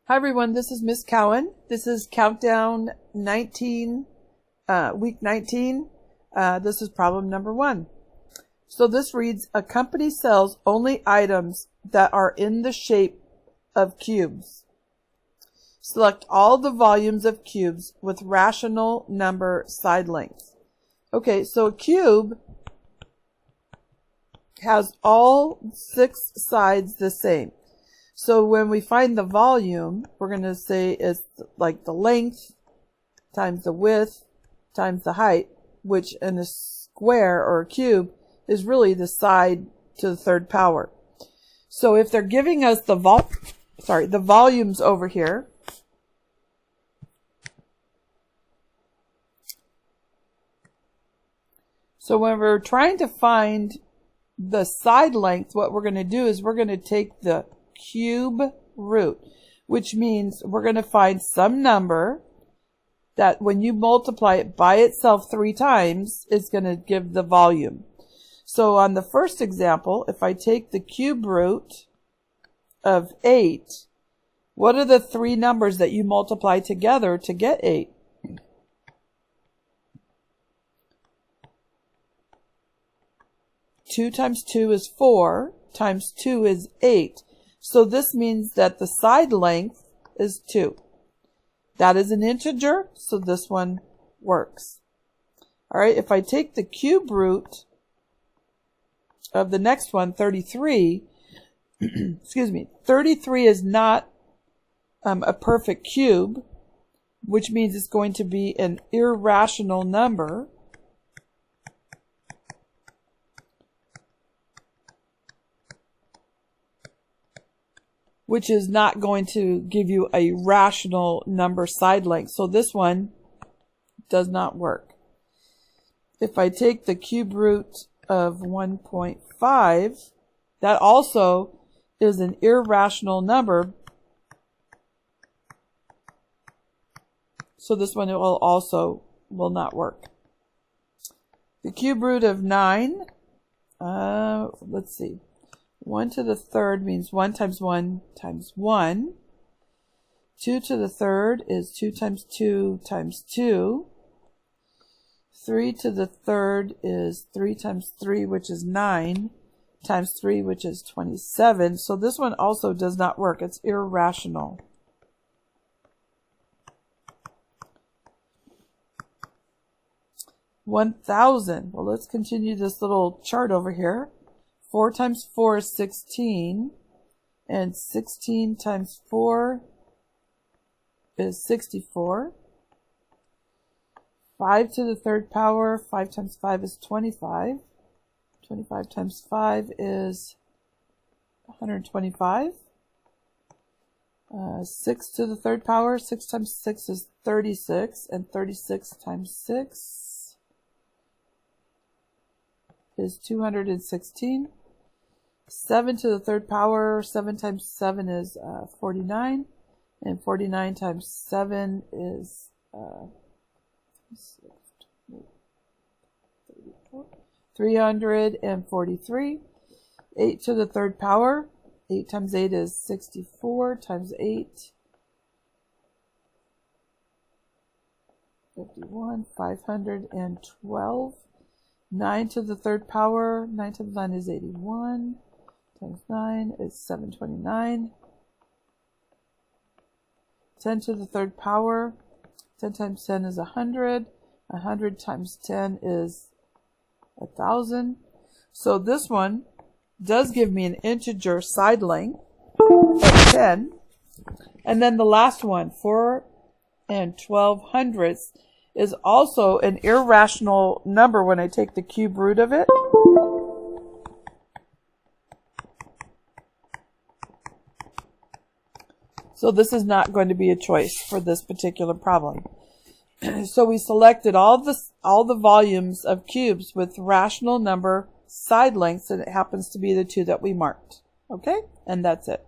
Hi everyone, this is Miss Cowan. This is Countdown 19, week 19. This is problem number 1. So this reads, a company sells only items that are in the shape of cubes. Select all the volumes of cubes with rational number side lengths. Okay, so a cube has all 6 sides the same. So when we find the volume, we're going to say it's like the length times the width times the height, which in a square or a cube is really the side to the third power. So if they're giving us the volumes over here, so when we're trying to find the side length, what we're going to do is we're going to take the cube root, which means we're going to find some number that when you multiply it by itself 3 times, it's going to give the volume. So on the first example, if I take the cube root of 8, what are the 3 numbers that you multiply together to get 8? Two times 2 is 4, times 2 is 8. So this means that the side length is 2. That is an integer, so this one works. All right, if I take the cube root of the next one, 33, excuse me, 33 is not a perfect cube, which means it's going to be an irrational number. Which is not going to give you a rational number side length. So this one does not work. If I take the cube root of 1.5, that also is an irrational number. So this one will not work. The cube root of 9, let's see. 1 to the third means 1 times 1 times 1. 2 to the third is 2 times 2 times 2. 3 to the third is 3 times 3, which is 9, times 3, which is 27. So this one also does not work. It's irrational. $1,000. Well, let's continue this little chart over here. 4 times 4 is 16, and 16 times 4 is 64. 5 to the third power, 5 times 5 is 25. 25 times 5 is 125. 6 to the third power, 6 times 6 is 36, and 36 times 6 is 216. 7 to the third power, 7 times 7 is 49, and 49 times 7 is 343. 8 to the third power, 8 times 8 is 64, times 8, 51, 512. 9 to the third power, 9 times 9 is 81. Times 9 is 729. 10 to the third power, 10 times 10 is 100. 100 times 10 is 1,000. So this one does give me an integer side length of 10. And then the last one, 4 and 12 hundredths, is also an irrational number when I take the cube root of it. So this is not going to be a choice for this particular problem. So we selected all the volumes of cubes with rational number side lengths, and it happens to be the 2 that we marked. Okay? And that's it.